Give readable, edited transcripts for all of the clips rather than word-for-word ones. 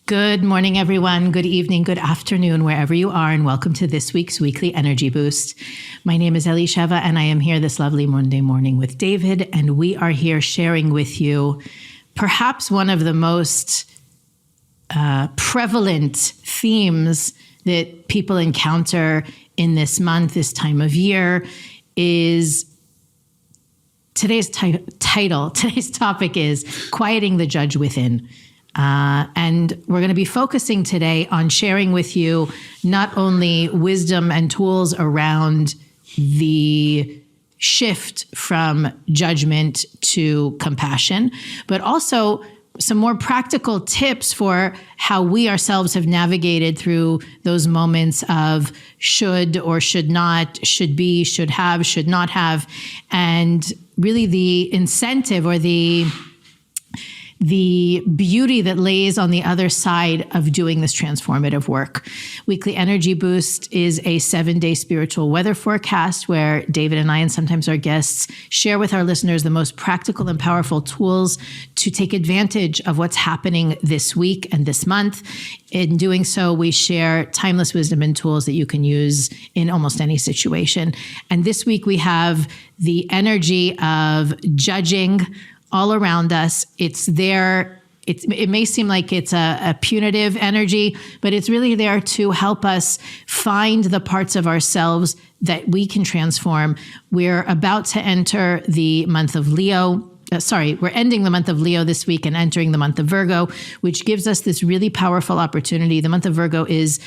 Good morning, everyone. Good evening, good afternoon, wherever you are, and welcome to this week's Weekly Energy Boost. My name is Elisheva, and I am here this lovely Monday morning with David, and we are here sharing with you perhaps one of the most prevalent themes that people encounter in this month, this time of year, is today's topic is Quieting the Judge Within. And we're going to be focusing today on sharing with you not only wisdom and tools around the shift from judgment to compassion, but also some more practical tips for how we ourselves have navigated through those moments of should or should not, should be, should have, should not have, and really the incentive or the beauty that lays on the other side of doing this transformative work. Weekly Energy Boost is a 7-day spiritual weather forecast where David and I, and sometimes our guests, share with our listeners the most practical and powerful tools to take advantage of what's happening this week and this month. In doing so, we share timeless wisdom and tools that you can use in almost any situation. And this week we have the energy of judging all around us. It's there. It may seem like it's a punitive energy, but it's really there to help us find the parts of ourselves that we can transform. We're about to enter the month of Leo. We're ending the month of Leo this week and entering the month of Virgo, which gives us this really powerful opportunity. The month of Virgo is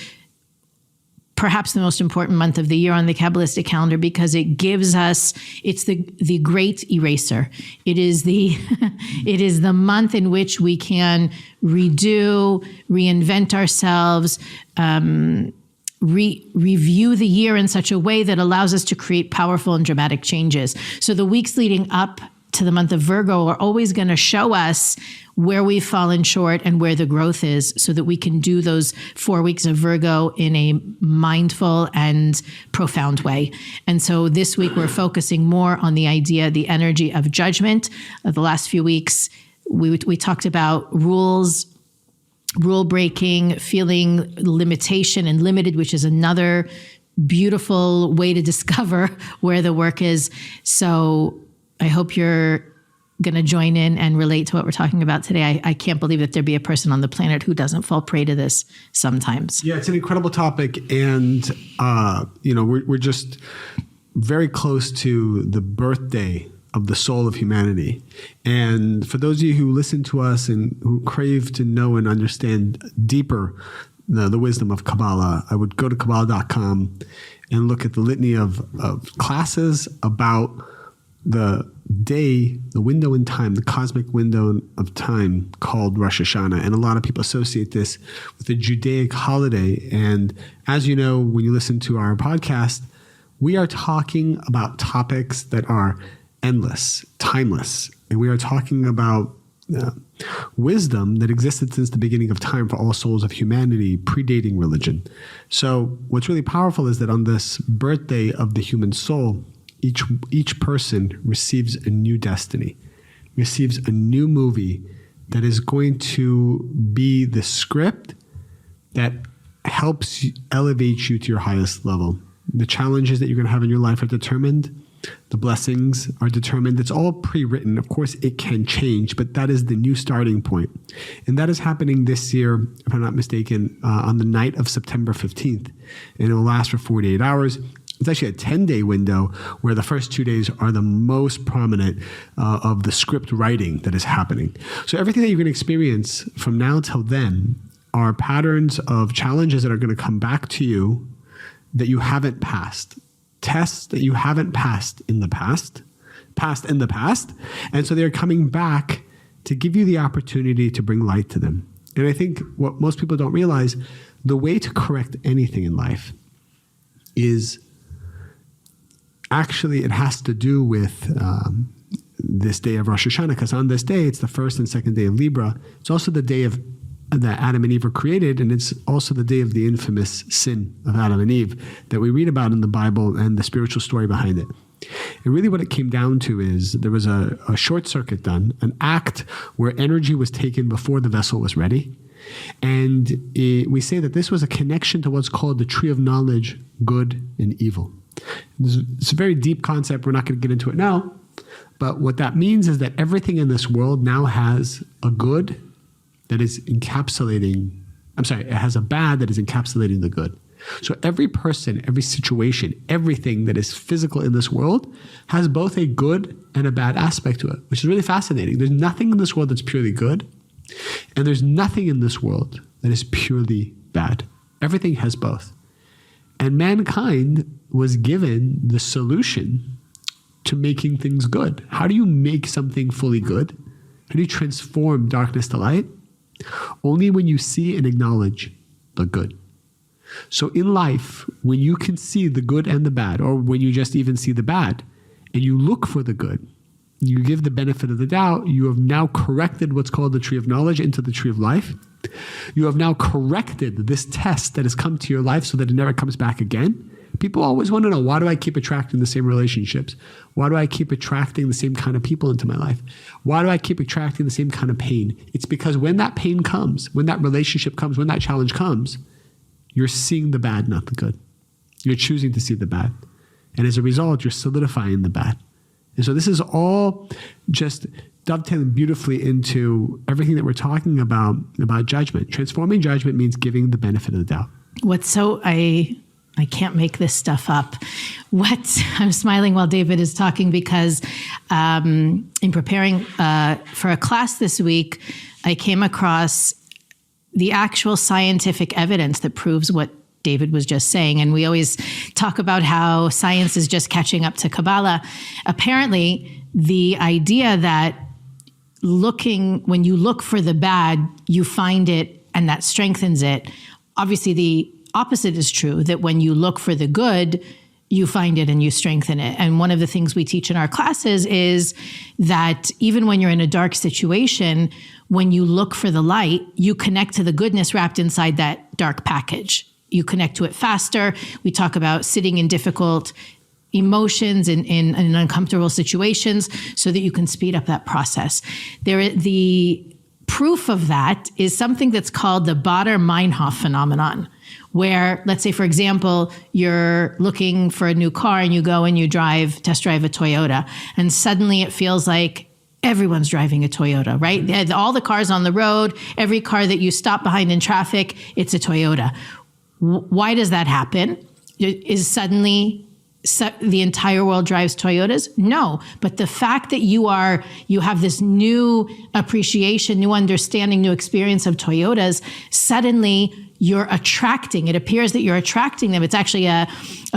perhaps the most important month of the year on the Kabbalistic calendar because it gives us, it's the great eraser. It is the month in which we can redo, reinvent ourselves, review the year in such a way that allows us to create powerful and dramatic changes. So the weeks leading up to the month of Virgo are always going to show us where we've fallen short and where the growth is so that we can do those 4 weeks of Virgo in a mindful and profound way. And so this week we're focusing more on the idea, the energy of judgment. The last few weeks we talked about rules, rule breaking, feeling limitation and limited, which is another beautiful way to discover where the work is. So I hope you're going to join in and relate to what we're talking about today. I can't believe that there'd be a person on the planet who doesn't fall prey to this sometimes. Yeah, it's an incredible topic. And, we're just very close to the birthday of the soul of humanity. And for those of you who listen to us and who crave to know and understand deeper the wisdom of Kabbalah, I would go to Kabbalah.com and look at the litany of classes about the day, the window in time, the cosmic window of time called Rosh Hashanah. And a lot of people associate this with the Judaic holiday. And as you know, when you listen to our podcast, we are talking about topics that are endless, timeless. And we are talking about wisdom that existed since the beginning of time for all souls of humanity, predating religion. So what's really powerful is that on this birthday of the human soul, each person receives a new destiny, receives a new movie that is going to be the script that helps elevate you to your highest level. The challenges that you're going to have in your life are determined. The blessings are determined. It's all pre-written. Of course, it can change, but that is the new starting point. And that is happening this year, if I'm not mistaken, on the night of September 15th. And it will last for 48 hours. It's actually a 10-day window where the first 2 days are the most prominent of the script writing that is happening. So everything that you're going to experience from now till then are patterns of challenges that are going to come back to you that you haven't passed, tests that you haven't passed in the past. And so they're coming back to give you the opportunity to bring light to them. And I think what most people don't realize, the way to correct anything in life is actually, it has to do with this day of Rosh Hashanah, because on this day, it's the first and second day of Libra. It's also the day of that Adam and Eve were created, and it's also the day of the infamous sin of Adam and Eve that we read about in the Bible and the spiritual story behind it. And really what it came down to is there was a short circuit done, an act where energy was taken before the vessel was ready, And we say that this was a connection to what's called the tree of knowledge, good and evil. It's a very deep concept. We're not going to get into it now. But what that means is that everything in this world now has a good that is encapsulating, it has a bad that is encapsulating the good. So every person, every situation, everything that is physical in this world has both a good and a bad aspect to it, which is really fascinating. There's nothing in this world that's purely good, and there's nothing in this world that is purely bad. Everything has both. And mankind was given the solution to making things good. How do you make something fully good? How do you transform darkness to light? Only when you see and acknowledge the good. So in life, when you can see the good and the bad, or when you just even see the bad, and you look for the good, you give the benefit of the doubt, you have now corrected what's called the tree of knowledge into the tree of life. You have now corrected this test that has come to your life so that it never comes back again. People always want to know, why do I keep attracting the same relationships? Why do I keep attracting the same kind of people into my life? Why do I keep attracting the same kind of pain? It's because when that pain comes, when that relationship comes, when that challenge comes, you're seeing the bad, not the good. You're choosing to see the bad. And as a result, you're solidifying the bad. And so this is all just dovetailing beautifully into everything that we're talking about judgment. Transforming judgment means giving the benefit of the doubt. I can't make this stuff up. I'm smiling while David is talking because in preparing for a class this week, I came across the actual scientific evidence that proves what David was just saying. And we always talk about how science is just catching up to Kabbalah. Apparently, the idea that when you look for the bad, you find it and that strengthens it. Obviously, the opposite is true, that when you look for the good, you find it and you strengthen it. And one of the things we teach in our classes is that even when you're in a dark situation, when you look for the light, you connect to the goodness wrapped inside that dark package. You connect to it faster. We talk about sitting in difficult emotions in uncomfortable situations so that you can speed up that process. The proof of that is something that's called the Baader-Meinhof phenomenon, where, let's say, for example, you're looking for a new car and you go and you test drive a Toyota, and suddenly it feels like everyone's driving a Toyota, right? All the cars on the road, every car that you stop behind in traffic, it's a Toyota. Why does that happen? Is suddenly the entire world drives Toyotas? No, but the fact that you have this new appreciation, new understanding, new experience of Toyotas, suddenly you're attracting. It appears that you're attracting them. It's actually a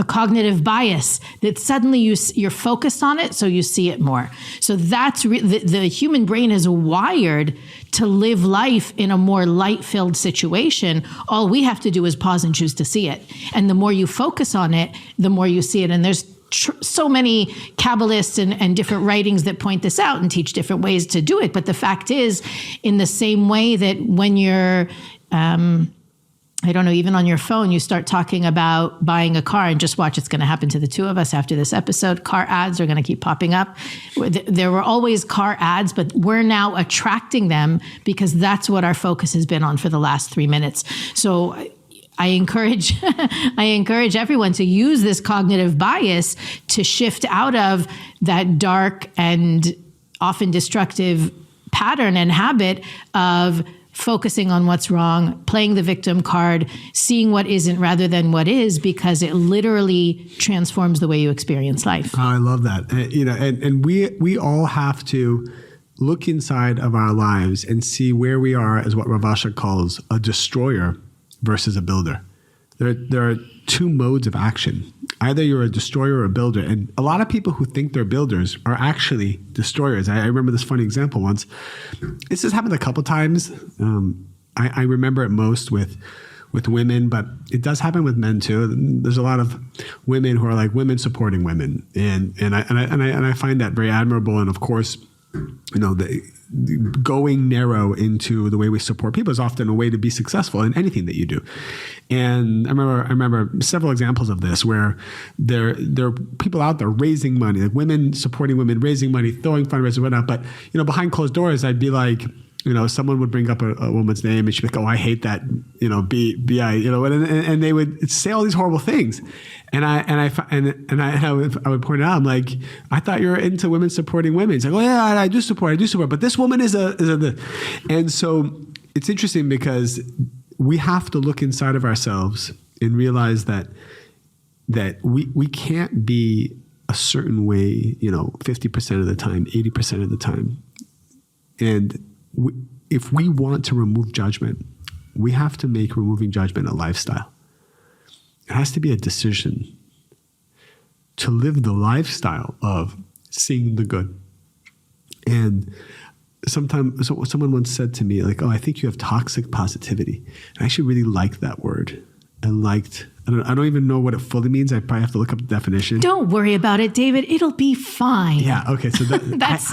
cognitive bias that suddenly you're focused on it, so you see it more. So that's the human brain is wired to live life in a more light-filled situation. All we have to do is pause and choose to see it. And the more you focus on it, the more you see it. And there's so many Kabbalists and different writings that point this out and teach different ways to do it. But the fact is, in the same way that when you're even on your phone, you start talking about buying a car, and just watch, it's going to happen to the two of us after this episode. Car ads are going to keep popping up. There were always car ads, but we're now attracting them because that's what our focus has been on for the last 3 minutes. So I encourage everyone to use this cognitive bias to shift out of that dark and often destructive pattern and habit of focusing on what's wrong, playing the victim card, seeing what isn't rather than what is, because it literally transforms the way you experience life. Oh, I love that. And we all have to look inside of our lives and see where we are as what Rav Asher calls a destroyer versus a builder. There are two modes of action. Either you're a destroyer or a builder. And a lot of people who think they're builders are actually destroyers. I remember this funny example once. This has happened a couple times. I remember it most with women, but it does happen with men too. There's a lot of women who are like women supporting women. And I find that very admirable. And of course, going narrow into the way we support people is often a way to be successful in anything that you do. And I remember several examples of this where there are people out there raising money, like women supporting women, raising money, throwing fundraisers, whatnot. But behind closed doors, I'd be like, someone would bring up a woman's name and she'd be like, oh, I hate that, B-I, and they would say all these horrible things. And I would point it out. I'm like, I thought you were into women supporting women. It's like, oh yeah, I do support. But this woman is and so it's interesting because we have to look inside of ourselves and realize that we can't be a certain way, 50% of the time, 80% of the time. And if we want to remove judgment, we have to make removing judgment a lifestyle. It has to be a decision to live the lifestyle of seeing the good. And someone once said to me, like, oh, I think you have toxic positivity. I actually really liked that word. I don't even know what it fully means. I probably have to look up the definition. Don't worry about it, David. It'll be fine. Yeah. Okay. So that's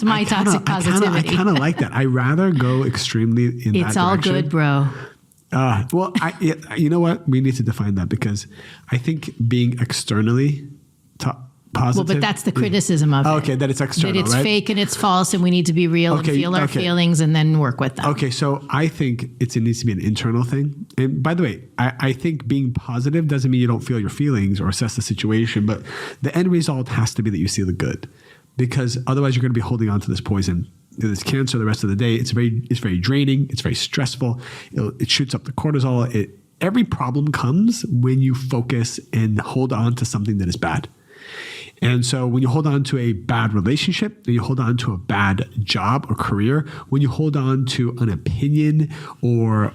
my toxic positivity. I kind of like that. I rather go extremely in that direction. It's all good, bro. Well, you know what? We need to define that because I think being externally positive. Well, but that's the criticism of it. Okay, that it's external, that it's right? fake and it's false, and we need to be real and feel our feelings and then work with them. Okay, so I think it needs to be an internal thing. And by the way, I think being positive doesn't mean you don't feel your feelings or assess the situation, but the end result has to be that you see the good, because otherwise you're going to be holding on to this poison, this cancer, the rest of the day. It's very draining. It's very stressful. It shoots up the cortisol. Every problem comes when you focus and hold on to something that is bad. And so when you hold on to a bad relationship, when you hold on to a bad job or career, when you hold on to an opinion or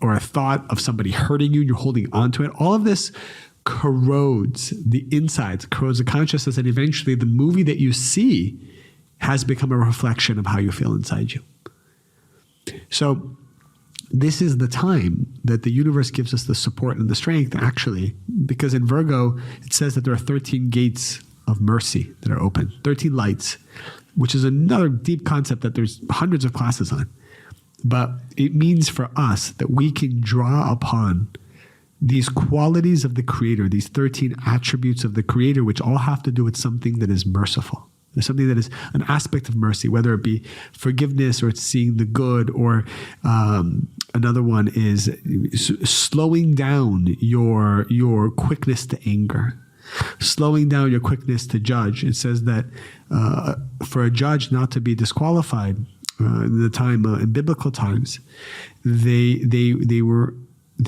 a thought of somebody hurting you, you're holding on to it. All of this corrodes the insides, corrodes the consciousness, and eventually the movie that you see has become a reflection of how you feel inside you. So this is the time that the universe gives us the support and the strength, actually, because in Virgo, it says that there are 13 gates of mercy that are open, 13 lights, which is another deep concept that there's hundreds of classes on. But it means for us that we can draw upon these qualities of the Creator, these 13 attributes of the Creator, which all have to do with something that is merciful. There's something that is an aspect of mercy, whether it be forgiveness or it's seeing the good, or another one is slowing down your quickness to anger, slowing down your quickness to judge. It says that for a judge not to be disqualified in the time in biblical times, they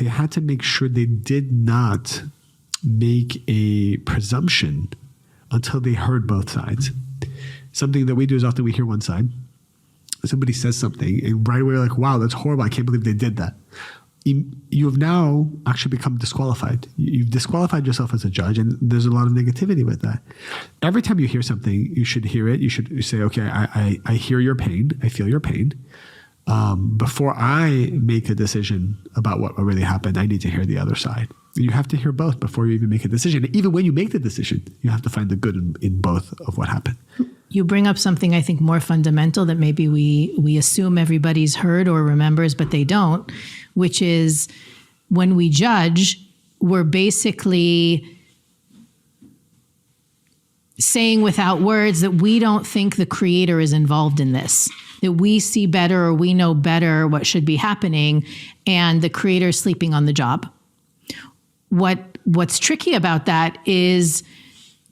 had to make sure they did not make a presumption until they heard both sides. Something that we do is often we hear one side. Somebody says something and right away we're like, wow, that's horrible. I can't believe they did that. You have now actually become disqualified. You've disqualified yourself as a judge, and there's a lot of negativity with that. Every time you hear something, you should hear it. You should say, okay, I hear your pain. I feel your pain. Before I make a decision about what really happened, I need to hear the other side. You have to hear both before you even make a decision. Even when you make the decision, you have to find the good in both of what happened. You bring up something I think more fundamental that maybe we assume everybody's heard or remembers, but they don't, which is when we judge, we're basically saying without words that we don't think the Creator is involved in this, that we see better or we know better what should be happening, and the Creator is sleeping on the job. What's tricky about that is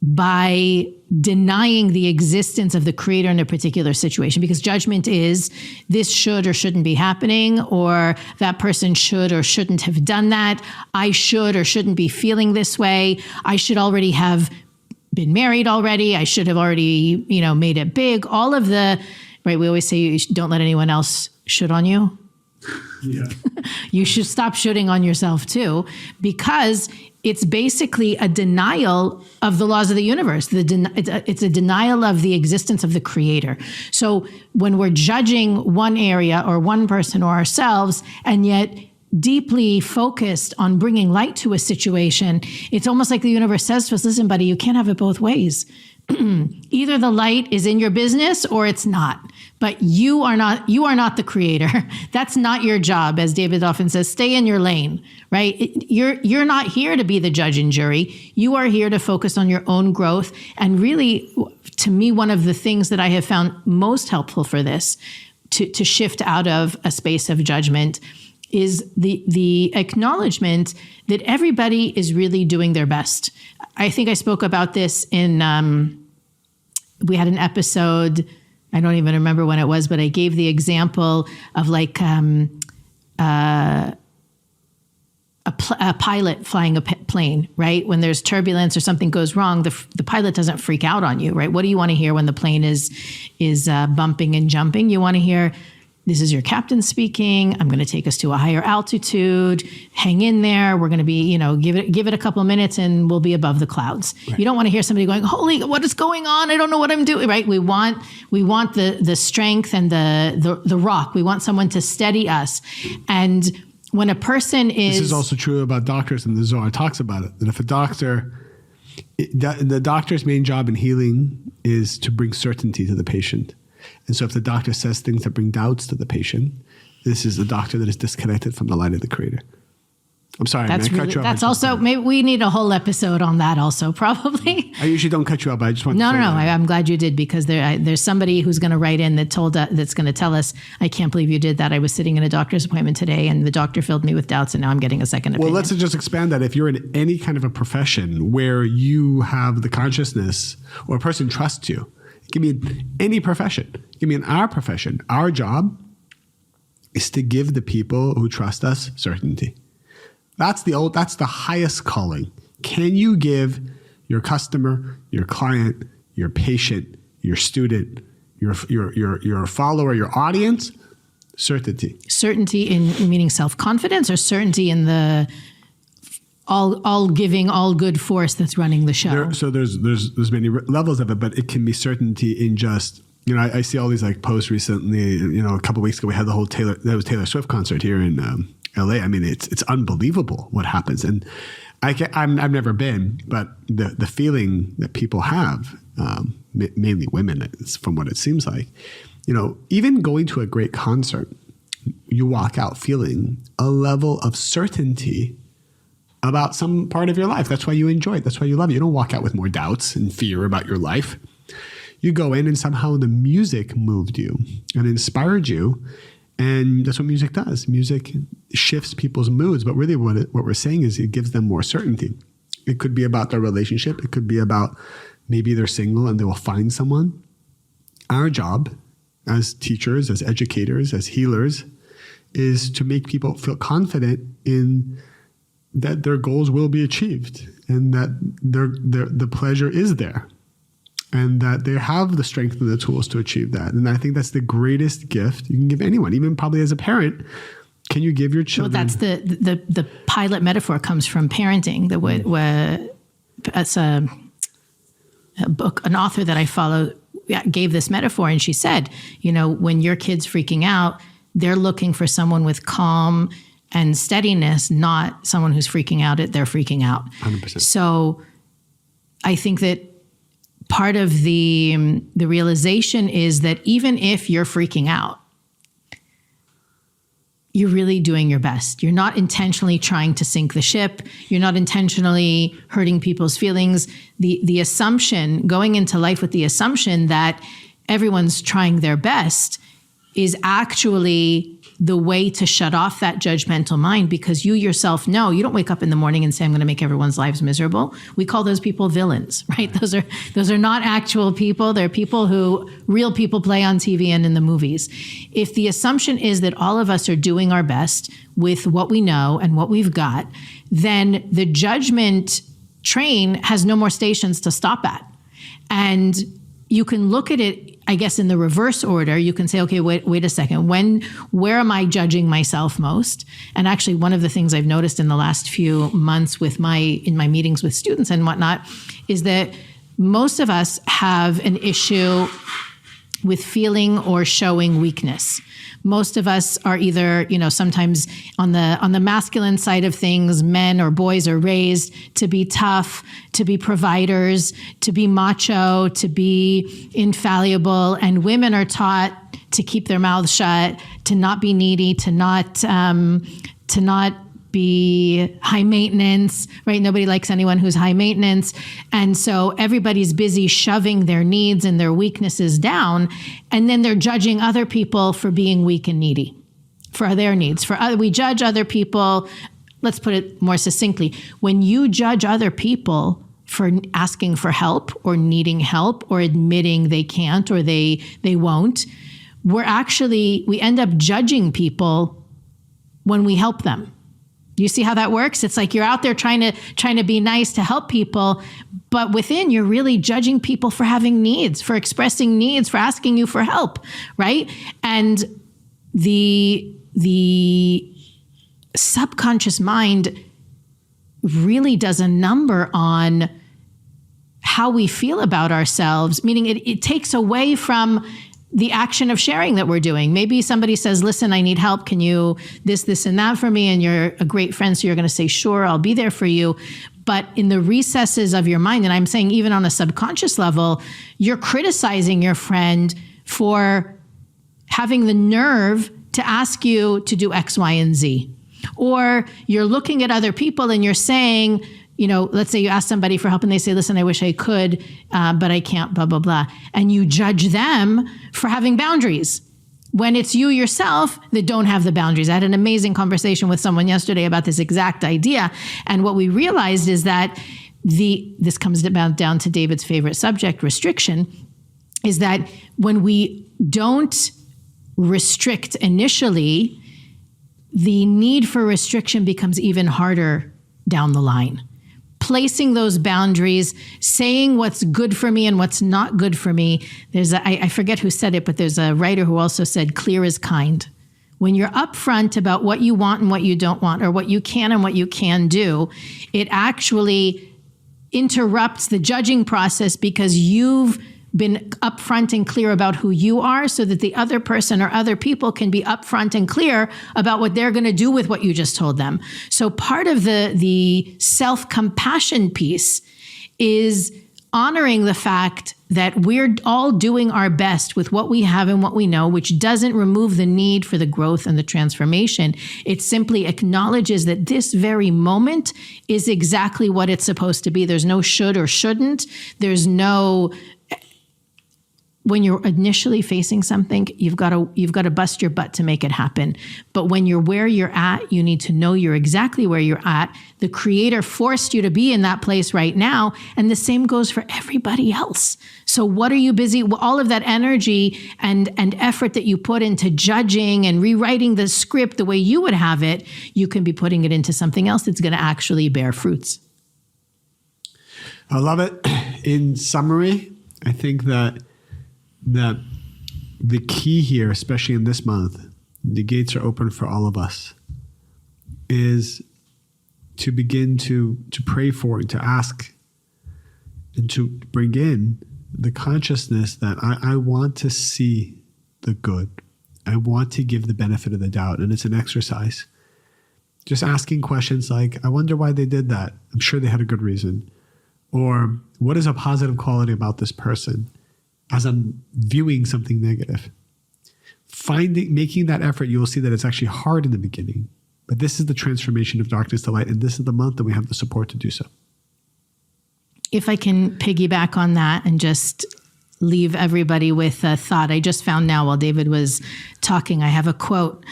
by denying the existence of the Creator in a particular situation, because judgment is this should or shouldn't be happening, or that person should or shouldn't have done that. I should or shouldn't be feeling this way. I should already have been married already. I should have already, made it big. All of the, right? We always say you don't let anyone else should on you. Yeah. You should stop shooting on yourself too, because it's basically a denial of the laws of the universe. It's a denial of the existence of the Creator. So when we're judging one area or one person or ourselves, and yet deeply focused on bringing light to a situation, it's almost like the universe says to us, listen, buddy, you can't have it both ways. Either the light is in your business or it's not. But you are not the Creator. That's not your job. As David often says, stay in your lane, right? You're not here to be the judge and jury. You are here to focus on your own growth. And really, to me, one of the things that I have found most helpful for this, to shift out of a space of judgment is the acknowledgement that everybody is really doing their best. I think I spoke about this in, we had an episode, I don't even remember when it was, but I gave the example of like a pilot flying a plane, right? When there's turbulence or something goes wrong, the pilot doesn't freak out on you, right? What do you want to hear when the plane is bumping and jumping? You want to hear, this is your captain speaking. I'm going to take us to a higher altitude. Hang in there. We're going to be, give it a couple of minutes and we'll be above the clouds. Right. You don't want to hear somebody going, holy, what is going on? I don't know what I'm doing, right? We want the strength and the rock. We want someone to steady us. And when a person is... This is also true about doctors, and the Zohar talks about it, that if a doctor... The doctor's main job in healing is to bring certainty to the patient. And so if the doctor says things that bring doubts to the patient, this is a doctor that is disconnected from the light of the Creator. I'm sorry, I cut you off. That's also, maybe we need a whole episode on that also, probably. I usually don't cut you off, but I just want to say No, I'm glad you did, because there's somebody who's going to write in that's going to tell us, I can't believe you did that. I was sitting in a doctor's appointment today and the doctor filled me with doubts and now I'm getting a second opinion. Well, let's just expand that. If you're in any kind of a profession where you have the consciousness or a person trusts you, give me any profession, give me in our profession, our job is to give the people who trust us certainty. That's the highest calling. Can you give your customer, your client, your patient, your student, your follower, your audience, certainty? Certainty in meaning self-confidence, or certainty in the all giving, all good force that's running the show? There's many levels of it, but it can be certainty in just, I see all these like posts recently, a couple of weeks ago we had the whole Taylor Swift concert here in LA. I mean, it's unbelievable what happens. And I've never been, but the feeling that people have, mainly women, from what it seems like, even going to a great concert, you walk out feeling a level of certainty about some part of your life. That's why you enjoy it. That's why you love it. You don't walk out with more doubts and fear about your life. You go in and somehow the music moved you and inspired you. And that's what music does. Music shifts people's moods, but really what we're saying is it gives them more certainty. It could be about their relationship. It could be about maybe they're single and they will find someone. Our job as teachers, as educators, as healers, is to make people feel confident in that their goals will be achieved and that the pleasure is there and that they have the strength and the tools to achieve that. And I think that's the greatest gift you can give anyone, even probably as a parent. Can you give your children... Well, that's the pilot metaphor comes from parenting. It's a book, an author that I follow gave this metaphor, and she said, when your kid's freaking out, they're looking for someone with calm and steadiness, not someone who's freaking out they're freaking out. 100%. So I think that part of the realization is that even if you're freaking out, you're really doing your best. You're not intentionally trying to sink the ship. You're not intentionally hurting people's feelings. The assumption, going into life with the assumption that everyone's trying their best is actually the way to shut off that judgmental mind, because you yourself know you don't wake up in the morning and say, I'm going to make everyone's lives miserable. We call those people villains, right? Those are not actual people. They're people who real people play on TV and in the movies. If the assumption is that all of us are doing our best with what we know and what we've got, then the judgment train has no more stations to stop at. And you can look at it, I guess, in the reverse order. You can say, okay, wait a second. Where am I judging myself most? And actually, one of the things I've noticed in the last few months in my meetings with students and whatnot is that most of us have an issue with feeling or showing weakness. Most of us are either, sometimes on the masculine side of things, men or boys are raised to be tough, to be providers, to be macho, to be infallible, and women are taught to keep their mouths shut, to not be needy, to not be high maintenance, right? Nobody likes anyone who's high maintenance. And so everybody's busy shoving their needs and their weaknesses down. And then they're judging other people for being weak and needy for their needs. We judge other people. Let's put it more succinctly. When you judge other people for asking for help or needing help or admitting they can't or they won't, we end up judging people when we help them. You see how that works? It's like you're out there trying to be nice to help people, but within you're really judging people for having needs, for expressing needs, for asking you for help, right? And the subconscious mind really does a number on how we feel about ourselves, meaning it takes away from the action of sharing that we're doing. Maybe somebody says, listen, I need help. Can you this, and that for me? And you're a great friend, so you're going to say, sure, I'll be there for you. But in the recesses of your mind, and I'm saying even on a subconscious level, you're criticizing your friend for having the nerve to ask you to do X, Y, and Z. Or you're looking at other people and you're saying, let's say you ask somebody for help and they say, listen, I wish I could, but I can't, blah, blah, blah. And you judge them for having boundaries when it's you yourself that don't have the boundaries. I had an amazing conversation with someone yesterday about this exact idea. And what we realized is that this comes down to David's favorite subject, restriction, is that when we don't restrict initially, the need for restriction becomes even harder down the line. Placing those boundaries, saying what's good for me and what's not good for me. I forget who said it, but there's a writer who also said, clear is kind. When you're upfront about what you want and what you don't want, or what you can and what you can do, it actually interrupts the judging process because you've been upfront and clear about who you are so that the other person or other people can be upfront and clear about what they're going to do with what you just told them. So part of the self-compassion piece is honoring the fact that we're all doing our best with what we have and what we know, which doesn't remove the need for the growth and the transformation. It simply acknowledges that this very moment is exactly what it's supposed to be. There's no should or shouldn't. There's no... When you're initially facing something, you've got to bust your butt to make it happen. But when you're where you're at, you need to know you're exactly where you're at. The Creator forced you to be in that place right now. And the same goes for everybody else. So what are you busy? All of that energy and effort that you put into judging and rewriting the script the way you would have it, you can be putting it into something else that's going to actually bear fruits. I love it. In summary, I think that the key here, especially in this month, the gates are open for all of us, is to begin to pray for and to ask and to bring in the consciousness that I want to see the good. I want to give the benefit of the doubt. And it's an exercise. Just asking questions like, I wonder why they did that. I'm sure they had a good reason. Or what is a positive quality about this person? As I'm viewing something negative, making that effort, you will see that it's actually hard in the beginning, but this is the transformation of darkness to light, and this is the month that we have the support to do so. If I can piggyback on that and just leave everybody with a thought, I just found now while David was talking, I have a quote.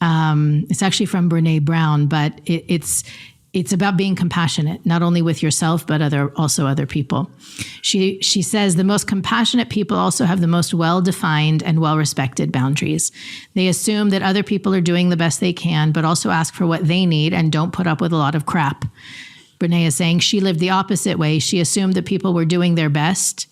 It's actually from Brené Brown, but it's about being compassionate, not only with yourself, but also other people. She says, the most compassionate people also have the most well-defined and well-respected boundaries. They assume that other people are doing the best they can, but also ask for what they need and don't put up with a lot of crap. Brené is saying she lived the opposite way. She assumed that people were doing their best.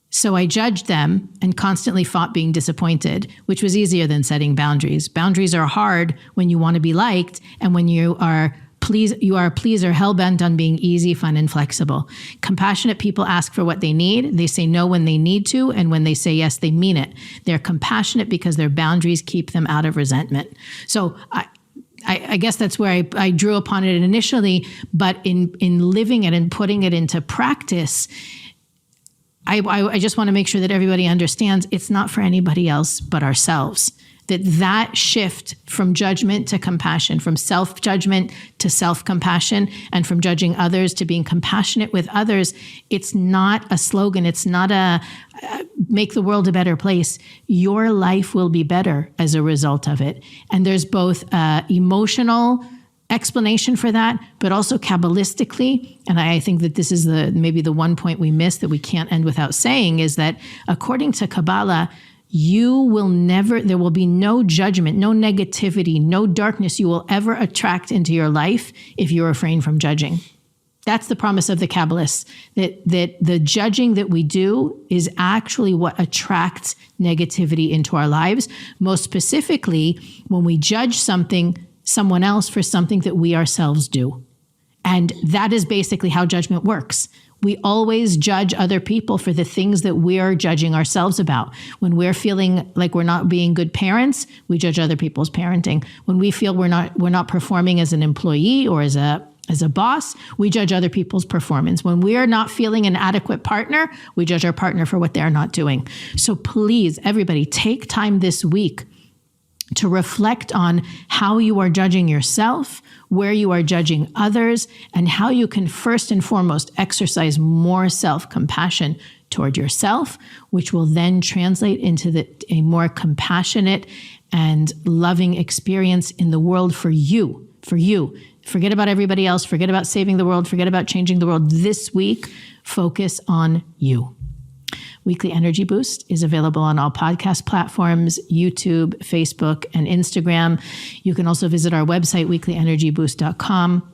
So I judged them and constantly fought being disappointed, which was easier than setting boundaries. Boundaries are hard when you want to be liked and when you are a pleaser, hell-bent on being easy, fun, and flexible. Compassionate people ask for what they need. They say no when they need to, and when they say yes, they mean it. They're compassionate because their boundaries keep them out of resentment. So I guess that's where I drew upon it initially, but in living it and putting it into practice, I just want to make sure that everybody understands it's not for anybody else but ourselves. that shift from judgment to compassion, from self-judgment to self-compassion, and from judging others to being compassionate with others, it's not a slogan. It's not a make the world a better place. Your life will be better as a result of it. And there's both emotional explanation for that, but also Kabbalistically, and I think that this is maybe the one point we missed that we can't end without saying, is that according to Kabbalah, there will be no judgment, no negativity, no darkness you will ever attract into your life if you refrain from judging. That's the promise of the Kabbalists, that the judging that we do is actually what attracts negativity into our lives. Most specifically, when we judge someone else for something that we ourselves do. And that is basically how judgment works. We always judge other people for the things that we're judging ourselves about. When we're feeling like we're not being good parents, we judge other people's parenting. When we feel we're not performing as an employee or as a boss, we judge other people's performance. When we are not feeling an adequate partner, we judge our partner for what they're not doing. So please, everybody, take time this week to reflect on how you are judging yourself, where you are judging others, and how you can first and foremost exercise more self-compassion toward yourself, which will then translate into a more compassionate and loving experience in the world for you. Forget about everybody else. Forget about saving the world. Forget about changing the world. This week, focus on you. Weekly Energy Boost is available on all podcast platforms, YouTube, Facebook, and Instagram. You can also visit our website, weeklyenergyboost.com,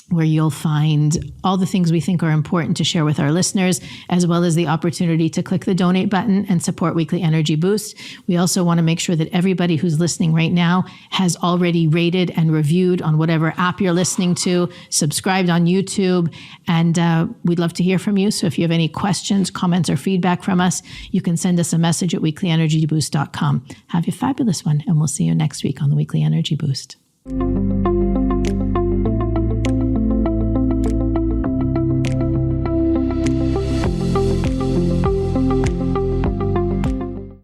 where you'll find all the things we think are important to share with our listeners, as well as the opportunity to click the donate button and support Weekly Energy Boost. We also want to make sure that everybody who's listening right now has already rated and reviewed on whatever app you're listening to, subscribed on YouTube, and we'd love to hear from you. So if you have any questions, comments, or feedback from us, you can send us a message at weeklyenergyboost.com. Have a fabulous one, and we'll see you next week on the Weekly Energy Boost.